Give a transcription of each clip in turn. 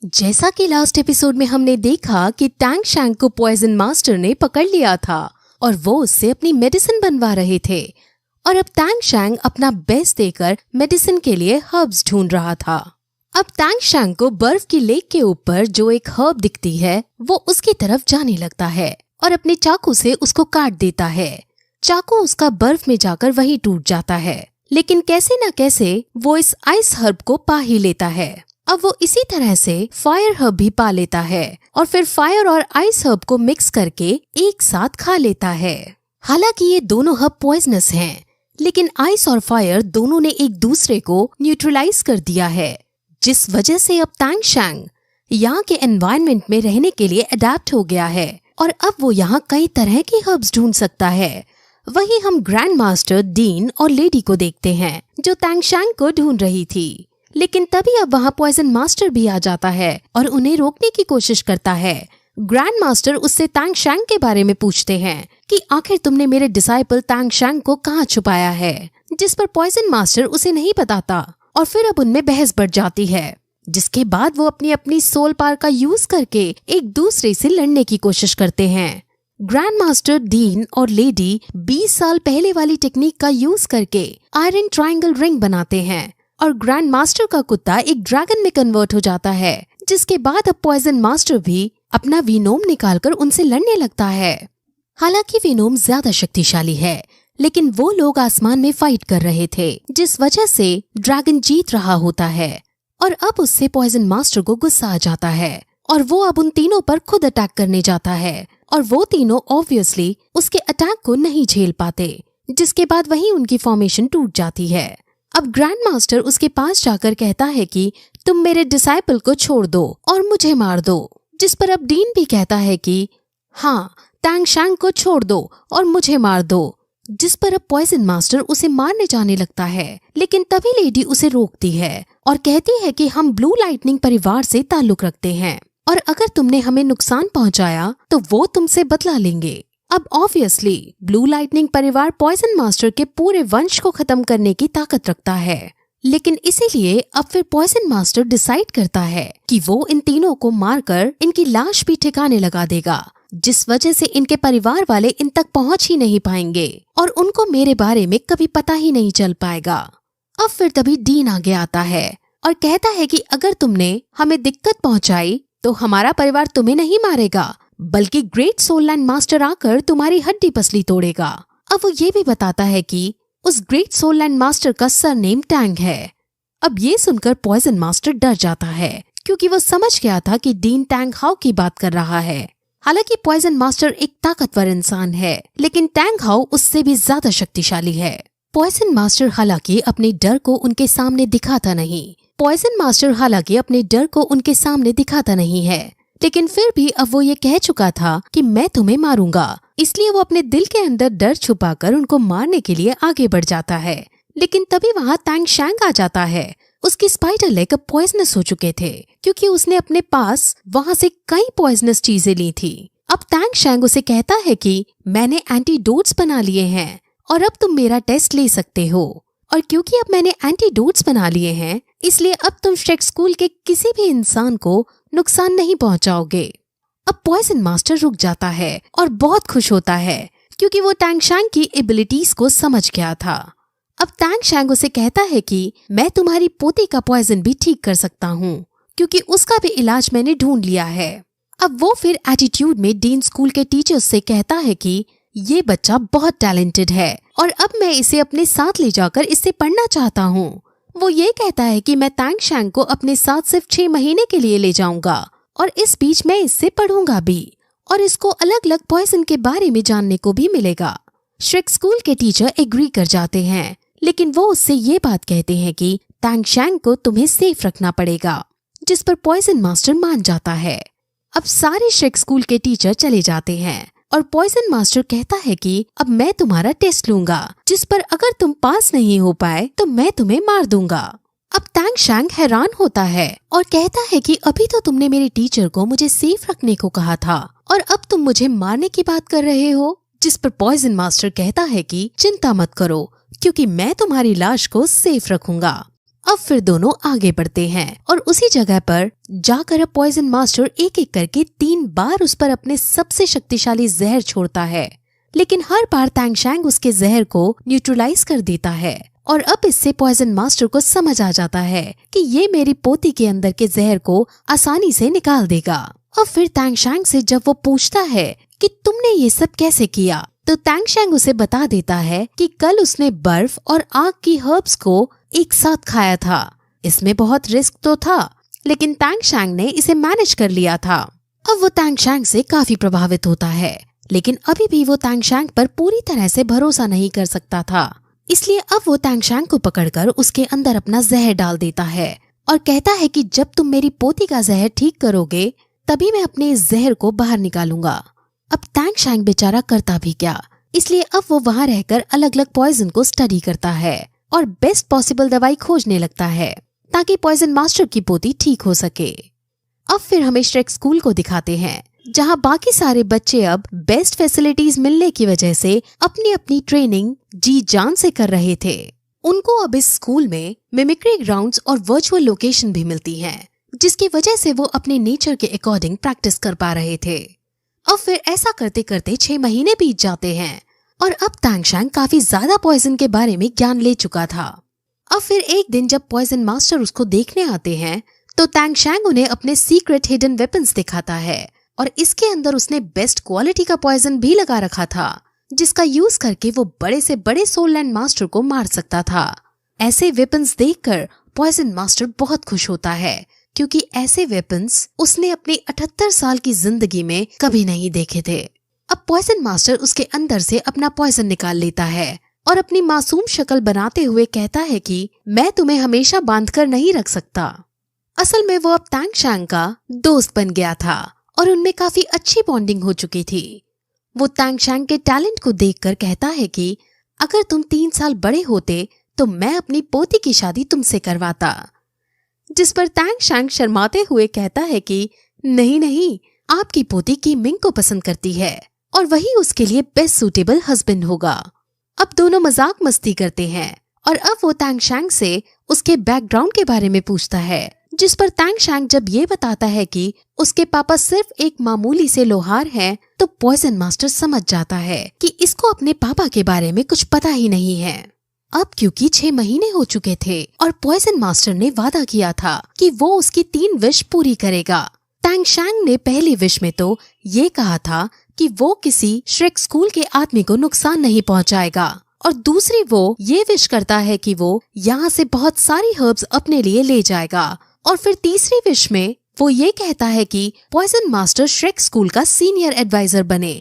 जैसा कि last episode में हमने देखा कि टैंग शैंग को पॉइजन मास्टर ने पकड़ लिया था और वो उससे अपनी मेडिसिन बनवा रहे थे और अब टैंग शैंग अपना बेस्ट देकर मेडिसिन के लिए हर्ब्स ढूंढ रहा था। अब टैंग शैंग को बर्फ की लेक के ऊपर जो एक हर्ब दिखती है वो उसकी तरफ जाने लगता है और अपने चाकू से उसको काट देता है। चाकू उसका बर्फ में जाकर वहीं टूट जाता है, लेकिन कैसे न कैसे वो इस आइस हर्ब को पा ही लेता है। अब वो इसी तरह से फायर हर्ब भी पा लेता है और फिर फायर और आइस हर्ब को मिक्स करके एक साथ खा लेता है। हालांकि ये दोनों हर्ब पॉइजनस हैं, लेकिन आइस और फायर दोनों ने एक दूसरे को न्यूट्रलाइज कर दिया है, जिस वजह से अब टैंग शैंग यहाँ के एनवायरनमेंट में रहने के लिए अडेप्ट हो गया है और अब वो यहाँ कई तरह की हर्ब्स ढूंढ सकता है। वहीं हम ग्रैंड मास्टर डीन और लेडी को देखते हैं जो टैंग शैंग को ढूंढ रही थी, लेकिन तभी अब वहाँ पॉइजन मास्टर भी आ जाता है और उन्हें रोकने की कोशिश करता है। ग्रैंड मास्टर उससे टैंग शैंग के बारे में पूछते हैं कि आखिर तुमने मेरे डिसाइपल टैंग शैंग को कहाँ छुपाया है, जिस पर पॉइजन मास्टर उसे नहीं बताता और फिर अब उनमें बहस बढ़ जाती है, जिसके बाद वो अपनी सोल पावर का यूज करके एक दूसरे से लड़ने की कोशिश करते हैं। ग्रैंड मास्टर डीन और लेडी 20 साल पहले वाली टेक्निक का यूज करके आयरन ट्रायंगल रिंग बनाते हैं और ग्रैंड मास्टर का कुत्ता एक ड्रैगन में कन्वर्ट हो जाता है, जिसके बाद अब पॉइजन मास्टर भी अपना वीनोम निकालकर उनसे लड़ने लगता है। हालांकि वीनोम ज्यादा शक्तिशाली है, लेकिन वो लोग आसमान में फाइट कर रहे थे, जिस वजह से ड्रैगन जीत रहा होता है और अब उससे पॉइजन मास्टर को गुस्सा आ जाता है और वो अब उन तीनों पर खुद अटैक करने जाता है और वो तीनों ऑब्वियसली उसके अटैक को नहीं झेल पाते, जिसके बाद वहीं उनकी फॉर्मेशन टूट जाती है। अब ग्रैंड मास्टर उसके पास जाकर कहता है कि तुम मेरे डिसाइपल को छोड़ दो और मुझे मार दो, जिस पर अब डीन भी कहता है कि हाँ, टैंग शैंग को छोड़ दो और मुझे मार दो, जिस पर अब पॉइजन मास्टर उसे मारने जाने लगता है, लेकिन तभी लेडी उसे रोकती है और कहती है कि हम ब्लू लाइटनिंग परिवार से ताल्लुक रखते हैं और अगर तुमने हमें नुकसान पहुंचाया तो वो तुमसे बदला लेंगे। अब ऑब्वियसली ब्लू लाइटनिंग परिवार पॉइजन मास्टर के पूरे वंश को खत्म करने की ताकत रखता है, लेकिन इसीलिए अब फिर पॉइजन मास्टर डिसाइड करता है कि वो इन तीनों को मारकर इनकी लाश भी ठिकाने लगा देगा, जिस वजह से इनके परिवार वाले इन तक पहुंच ही नहीं पाएंगे और उनको मेरे बारे में कभी पता ही नहीं चल पाएगा। अब फिर तभी डीन आगे आता है और कहता है कि अगर तुमने हमें दिक्कत पहुंचाई तो हमारा परिवार तुम्हें नहीं मारेगा, बल्कि ग्रेट सोल लैंड मास्टर आकर तुम्हारी हड्डी पसली तोड़ेगा। अब वो ये भी बताता है कि उस ग्रेट सोल लैंड मास्टर का सरनेम टैंग है। अब ये सुनकर पॉइजन मास्टर डर जाता है, क्योंकि वो समझ गया था कि डीन टैंग हाउ की बात कर रहा है। हालांकि पॉइजन मास्टर एक ताकतवर इंसान है, लेकिन टैंग हाउ उससे भी ज्यादा शक्तिशाली है। पॉइजन मास्टर हालांकि अपने डर को उनके सामने दिखाता नहीं है, लेकिन फिर भी अब वो ये कह चुका था कि मैं तुम्हें मारूंगा, इसलिए वो अपने दिल के अंदर डर छुपाकर उनको मारने के लिए आगे बढ़ जाता है। लेकिन तभी वहाँ टैंग शैंग आ जाता है। उसकी स्पाइडर लेग अब पॉइजनस हो चुके थे, क्योंकि उसने अपने पास वहाँ से कई पॉइजनस चीजें ली थी। अब टैंग शैंग उसे कहता है कि मैंने एंटीडोट्स बना लिए हैं और अब तुम मेरा टेस्ट ले सकते हो, और क्योंकि अब मैंने एंटीडोट्स बना लिए हैं इसलिए अब तुम श्रेक स्कूल के किसी भी इंसान को नुकसान नहीं पहुंचाओगे। अब पॉइजन मास्टर रुक जाता है और बहुत खुश होता है, क्योंकि वो टैंग शैंग की एबिलिटीज को समझ गया था। अब टैंग शैंग उसे कहता है कि मैं तुम्हारी पोती का पॉइजन भी ठीक कर सकता हूँ, क्योंकि उसका भी इलाज मैंने ढूंढ लिया है। अब वो फिर एटीट्यूड में डीन स्कूल के टीचर्स से कहता है कि ये बच्चा बहुत टैलेंटेड है और अब मैं इसे अपने साथ ले जाकर इससे पढ़ना चाहता हूँ। वो ये कहता है कि मैं टैंग शैंग को अपने साथ सिर्फ 6 महीने के लिए ले जाऊंगा और इस बीच मैं इससे पढ़ूंगा भी और इसको अलग अलग पॉइजन के बारे में जानने को भी मिलेगा। श्रेक स्कूल के टीचर एग्री कर जाते हैं, लेकिन वो उससे ये बात कहते हैं कि टैंग शैंग को तुम्हें सेफ रखना पड़ेगा, जिस पर पॉइजन मास्टर मान जाता है। अब सारे श्रेक स्कूल के टीचर चले जाते हैं और पॉइजन मास्टर कहता है कि अब मैं तुम्हारा टेस्ट लूंगा, जिस पर अगर तुम पास नहीं हो पाए तो मैं तुम्हें मार दूंगा। अब टैंग शैंग हैरान होता है और कहता है कि अभी तो तुमने मेरे टीचर को मुझे सेफ रखने को कहा था और अब तुम मुझे मारने की बात कर रहे हो, जिस पर पॉइजन मास्टर कहता है कि चिंता मत करो, क्योंकि मैं तुम्हारी लाश को सेफ रखूंगा। अब फिर दोनों आगे बढ़ते हैं और उसी जगह पर जाकर अब पॉइजन मास्टर एक एक करके 3 बार उस पर अपने सबसे शक्तिशाली जहर छोड़ता है, लेकिन हर बार तैंगशैंग उसके जहर को न्यूट्रलाइज कर देता है। और अब इससे पॉइजन मास्टर को समझ आ जाता है कि ये मेरी पोती के अंदर के जहर को आसानी से निकाल देगा। और फिर तैंगशैंग से जब वो पूछता है कि तुमने ये सब कैसे किया, तो तैंगशैंग उसे बता देता है कि कल उसने बर्फ और आग की हर्ब्स को एक साथ खाया था। इसमें बहुत रिस्क तो था, लेकिन तैंगशैंग ने इसे मैनेज कर लिया था। अब वो तैंगशैंग से काफी प्रभावित होता है, लेकिन अभी भी वो तैंगशैंग पर पूरी तरह से भरोसा नहीं कर सकता था। इसलिए अब वो तैंगशैंग को पकड़कर उसके अंदर अपना जहर डाल देता है और कहता है कि जब तुम मेरी पोती का जहर ठीक करोगे तभी मैं अपने इस जहर को बाहर निकालूंगा। अब तैंगशैंग बेचारा करता भी क्या, इसलिए अब वो वहाँ रहकर अलग अलग पॉइजन को स्टडी करता है और बेस्ट पॉसिबल दवाई खोजने लगता है ताकि पॉइजन मास्टर की पोती ठीक हो सके। अब फिर हमें श्रेक स्कूल को दिखाते हैं, जहाँ बाकी सारे बच्चे अब बेस्ट फैसिलिटीज मिलने की वजह से अपनी अपनी ट्रेनिंग जी जान से कर रहे थे। उनको अब इस स्कूल में मिमिक्री ग्राउंड्स और वर्चुअल लोकेशन भी मिलती हैं, जिसकी वजह से वो अपने नेचर के अकॉर्डिंग प्रैक्टिस कर पा रहे थे। अब फिर ऐसा करते करते 6 महीने बीत जाते हैं और अब तैंगशैंग काफी ज्यादा पॉइजन के बारे में ज्ञान ले चुका था। अब फिर एक दिन जब पॉइजन मास्टर उसको देखने आते हैं तो तैंगशैंग उन्हें अपने सीक्रेट हिडन वेपन्स दिखाता है और इसके अंदर उसने बेस्ट क्वालिटी का पॉइजन भी लगा रखा था, जिसका यूज करके वो बड़े से बड़े सोल लैंड मास्टर को मार सकता था। ऐसे वेपन्स देखकर पॉइजन मास्टर बहुत खुश होता है, क्योंकि ऐसे वेपन्स उसने अपनी 78 साल की जिंदगी में कभी नहीं देखे थे। अब पॉइजन मास्टर उसके अंदर से अपना पॉइजन निकाल लेता है और अपनी मासूम शक्ल बनाते हुए कहता है कि मैं तुम्हें हमेशा बांधकर नहीं रख सकता। असल में वो अब तैंगशैंग का दोस्त बन गया था और उनमें काफी अच्छी बॉन्डिंग हो चुकी थी। वो तैंगशैंग के टैलेंट को देखकर कहता है कि अगर तुम 3 साल बड़े होते तो मैं अपनी पोती की शादी तुमसे करवाता। जिस पर तैंगशैंग शर्माते हुए कहता है कि नहीं नहीं, आपकी पोती कीमिंग को पसंद करती है और वही उसके लिए बेस्ट सूटेबल हस्बैंड होगा। अब दोनों मजाक मस्ती करते हैं और अब वो तैंगशैंग से उसके बैकग्राउंड के बारे में पूछता है, जिस पर तैंगशैंग जब ये बताता है कि उसके पापा सिर्फ एक मामूली से लोहार हैं, तो पॉइजन मास्टर समझ जाता है कि इसको अपने पापा के बारे में कुछ पता ही नहीं है। अब क्योंकि 6 महीने हो चुके थे और पॉइजन मास्टर ने वादा किया था कि वो उसकी 3 विश पूरी करेगा। तैंगशैंग ने पहली विश में तो ये कहा था कि वो किसी श्रेक स्कूल के आदमी को नुकसान नहीं पहुंचाएगा, और दूसरी वो ये विश करता है कि वो यहाँ से बहुत सारी हर्ब्स अपने लिए ले जाएगा, और फिर तीसरी विश में वो ये कहता है कि पॉइजन मास्टर श्रेक स्कूल का सीनियर एडवाइजर बने।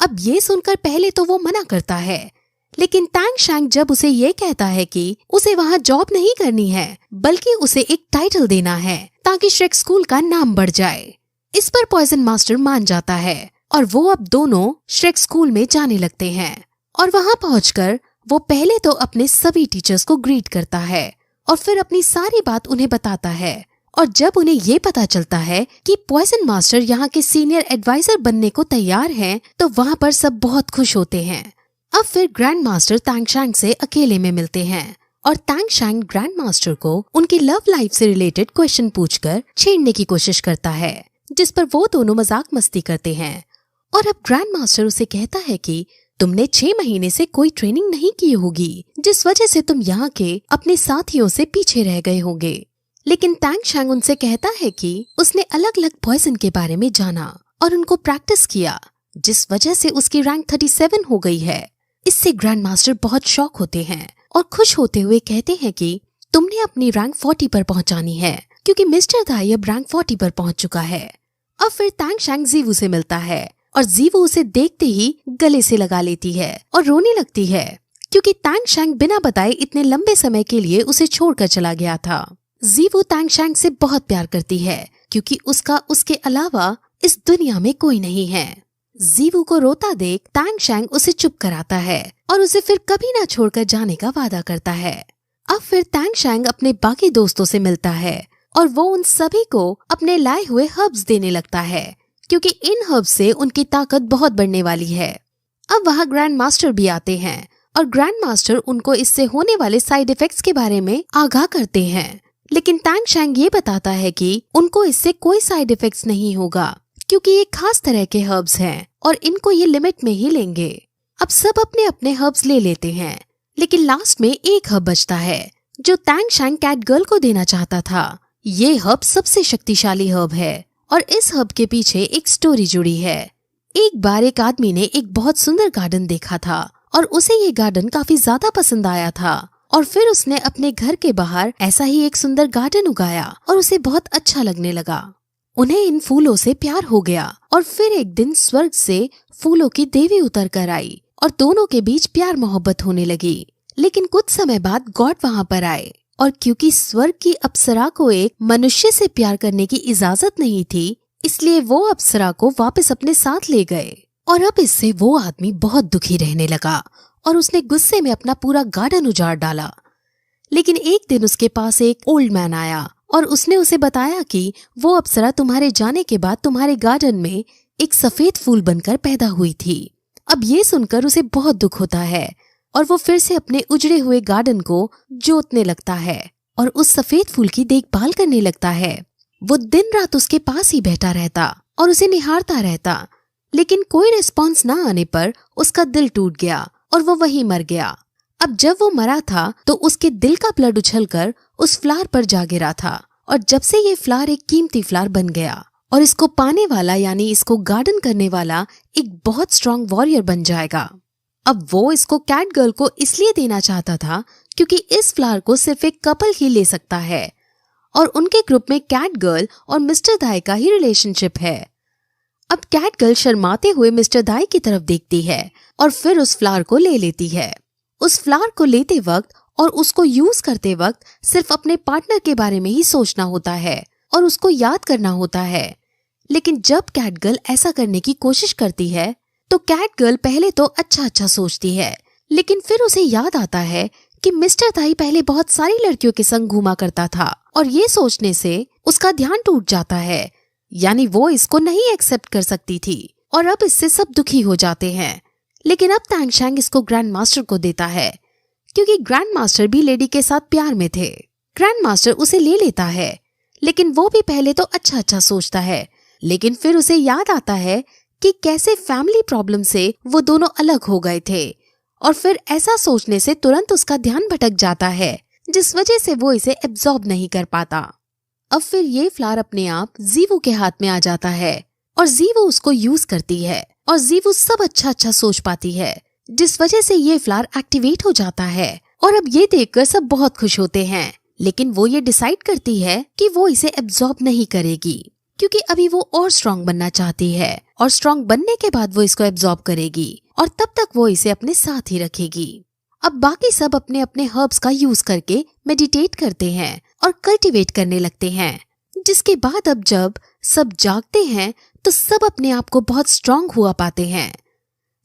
अब ये सुनकर पहले तो वो मना करता है, लेकिन तैंगशैंग जब उसे ये कहता है कि उसे वहाँ जॉब नहीं करनी है, बल्कि उसे एक टाइटल देना है ताकि श्रेक स्कूल का नाम बढ़ जाए, इस पर पॉइजन मास्टर मान जाता है और वो अब दोनों श्रेक स्कूल में जाने लगते हैं। और वहाँ पहुंचकर वो पहले तो अपने सभी टीचर्स को ग्रीट करता है और फिर अपनी सारी बात उन्हें बताता है। और जब उन्हें ये पता चलता है कि पॉइजन मास्टर यहाँ के सीनियर एडवाइजर बनने को तैयार हैं, तो वहाँ पर सब बहुत खुश होते हैं। अब फिर ग्रैंड मास्टर तैंगशैंग से अकेले में मिलते हैं और तैंगशैंग ग्रैंड मास्टर को उनकी लव लाइफ से रिलेटेड क्वेश्चन पूछकर छेड़ने की कोशिश करता है, जिस पर वो दोनों मजाक मस्ती करते हैं। और अब ग्रैंड मास्टर उसे कहता है कि तुमने 6 महीने से कोई ट्रेनिंग नहीं की होगी, जिस वजह से तुम यहाँ के अपने साथियों से पीछे रह गए होंगे। लेकिन तैंगशैंग उनसे कहता है कि उसने अलग अलग पॉइजन के बारे में जाना और उनको प्रैक्टिस किया, जिस वजह से उसकी रैंक 37 हो गई है। इससे ग्रैंड मास्टर बहुत शॉक होते हैं और खुश होते हुए कहते हैं कि तुमने अपनी रैंक 40 पर पहुंचानी है, क्योंकि मिस्टर दाई अब रैंक 40 पर पहुंच चुका है। अब फिर तैंगशैंग जीवू से मिलता है और जीवू उसे देखते ही गले से लगा लेती है और रोने लगती है, क्योंकि तैंगशैंग बिना बताए इतने लंबे समय के लिए उसे छोड़कर चला गया था। जीवू तैंगशैंग से बहुत प्यार करती है, क्योंकि उसका उसके अलावा इस दुनिया में कोई नहीं है। जीवू को रोता देख तैंगशैंग उसे चुप कराता है और उसे फिर कभी ना छोड़कर जाने का वादा करता है। अब फिर तैंगशैंग अपने बाकी दोस्तों से मिलता है और वो उन सभी को अपने लाए हुए हर्ब्स देने लगता है, क्योंकि इन हर्ब्स से उनकी ताकत बहुत बढ़ने वाली है। अब वहाँ ग्रैंड मास्टर भी आते हैं और ग्रैंड मास्टर उनको इससे होने वाले साइड इफेक्ट्स के बारे में आगाह करते हैं। लेकिन टैंग शैंग ये बताता है कि उनको इससे कोई साइड इफेक्ट्स नहीं होगा, क्योंकि ये खास तरह के हर्ब्स हैं और इनको ये लिमिट में ही लेंगे। अब सब अपने अपने हर्ब्स ले लेते हैं, लेकिन लास्ट में एक हर्ब बचता है जो टैंग शैंग कैट गर्ल को देना चाहता था। ये हर्ब सबसे शक्तिशाली हर्ब है और इस हर्ब के पीछे एक स्टोरी जुड़ी है। एक बार एक आदमी ने एक बहुत सुंदर गार्डन देखा था और उसे ये गार्डन काफी ज्यादा पसंद आया था और फिर उसने अपने घर के बाहर ऐसा ही एक सुंदर गार्डन उगाया और उसे बहुत अच्छा लगने लगा। उन्हें इन फूलों से प्यार हो गया और फिर एक दिन स्वर्ग से फूलों की देवी उतर कर आई और दोनों के बीच प्यार मोहब्बत होने लगी। लेकिन कुछ समय बाद गॉड वहाँ पर आए और क्योंकि स्वर्ग की अप्सरा को एक मनुष्य से प्यार करने की इजाजत नहीं थी, इसलिए वो अप्सरा को वापस अपने साथ ले गए। और अब इससे वो आदमी बहुत दुखी रहने लगा और उसने गुस्से में अपना पूरा गार्डन उजाड़ डाला। लेकिन एक दिन उसके पास एक ओल्ड मैन आया और उसने उसे बताया कि वो अप्सरा तुम्हारे जाने के बाद तुम्हारे गार्डन में एक सफेद फूल बनकर पैदा हुई थी। अब ये सुनकर उसे बहुत दुख होता है और वो फिर से अपने उजड़े हुए गार्डन को जोतने लगता है और उस सफेद फूल की देखभाल करने लगता है। वो दिन रात उसके पास ही बैठा रहता और उसे निहारता रहता, लेकिन कोई रिस्पॉन्स न आने पर उसका दिल टूट गया और वो वहीं मर गया। अब जब वो मरा था तो उसके दिल का ब्लड उछलकर उस फ्लावर पर जा गिरा था और जब से ये फ्लावर एक कीमती फ्लावर बन गया और इसको पाने वाला यानी इसको गार्डन करने वाला एक बहुत स्ट्रॉन्ग वॉरियर बन जाएगा। अब वो इसको कैट गर्ल को इसलिए देना चाहता था क्योंकि इस फ्लावर को सिर्फ एक कपल ही ले सकता है और उनके ग्रुप में कैट गर्ल और मिस्टर दाई का ही रिलेशनशिप है। अब कैट गर्ल शर्माते हुए मिस्टर दाई की तरफ देखती है और फिर उस फ्लावर को ले लेती है। उस फ्लावर को लेते वक्त और उसको यूज करते वक्त सिर्फ अपने पार्टनर के बारे में ही सोचना होता है और उसको याद करना होता है। लेकिन जब कैट गर्ल ऐसा करने की कोशिश करती है तो कैट गर्ल पहले तो अच्छा सोचती है, लेकिन फिर उसे याद आता है कि मिस्टर दाई पहले बहुत सारी लड़कियों के संग घूमा करता था और ये सोचने से उसका ध्यान टूट जाता है, यानी वो इसको नहीं एक्सेप्ट कर सकती थी और अब इससे सब दुखी हो जाते हैं। लेकिन अब टैंग शैंग इसको ग्रैंड मास्टर को देता है क्योंकि ग्रैंड मास्टर भी लेडी के साथ प्यार में थे। ग्रैंड मास्टर उसे ले लेता है, लेकिन वो भी पहले तो अच्छा सोचता है, लेकिन फिर उसे याद आता है कि कैसे फैमिली प्रॉब्लम से वो दोनों अलग हो गए थे और फिर ऐसा सोचने से तुरंत उसका ध्यान भटक जाता है, जिस वजह से वो इसे एब्जॉर्ब नहीं कर पाता। अब फिर ये फ्लावर अपने आप जीवू के हाथ में आ जाता है और जीवू उसको यूज करती है और जीवू सब अच्छा सोच पाती है, जिस वजह से ये फ्लावर एक्टिवेट हो जाता है और अब ये देखकर सब बहुत खुश होते हैं। लेकिन वो ये डिसाइड करती है कि वो इसे एब्जॉर्ब नहीं करेगी क्योंकि अभी वो और स्ट्रॉन्ग बनना चाहती है और स्ट्रॉन्ग बनने के बाद वो इसको एब्जॉर्ब करेगी और तब तक वो इसे अपने साथ ही रखेगी। अब बाकी सब अपने अपने हर्ब्स का यूज करके मेडिटेट करते हैं और कल्टीवेट करने लगते हैं, जिसके बाद अब जब सब जागते हैं तो सब अपने आप को बहुत स्ट्रॉन्ग हुआ पाते हैं।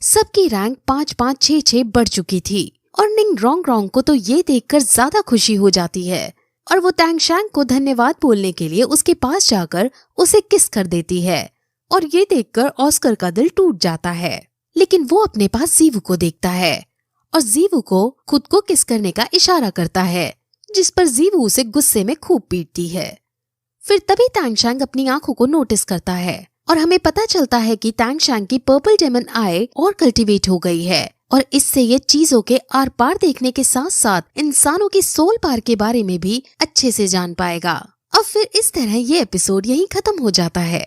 सबकी रैंक 5-5, 6-6 बढ़ चुकी थी और निंग रॉन्ग को तो ये देखकर ज्यादा खुशी हो जाती है और वो टैंग शैंग को धन्यवाद बोलने के लिए उसके पास जाकर उसे किस कर देती है और ये देखकर ऑस्कर का दिल टूट जाता है। लेकिन वो अपने पास जीवू को देखता है और जीवू को खुद को किस करने का इशारा करता है, जिस पर जीवू उसे गुस्से में खूब पीटती है। फिर तभी टैंग शैंग अपनी आंखों को नोटिस करता है और हमें पता चलता है कि टैंग शैंग की पर्पल डेमन आई और कल्टीवेट हो गई है और इससे ये चीजों के आर पार देखने के साथ साथ इंसानों की सोल पार के बारे में भी अच्छे से जान पाएगा। अब फिर इस तरह ये एपिसोड यहीं खत्म हो जाता है।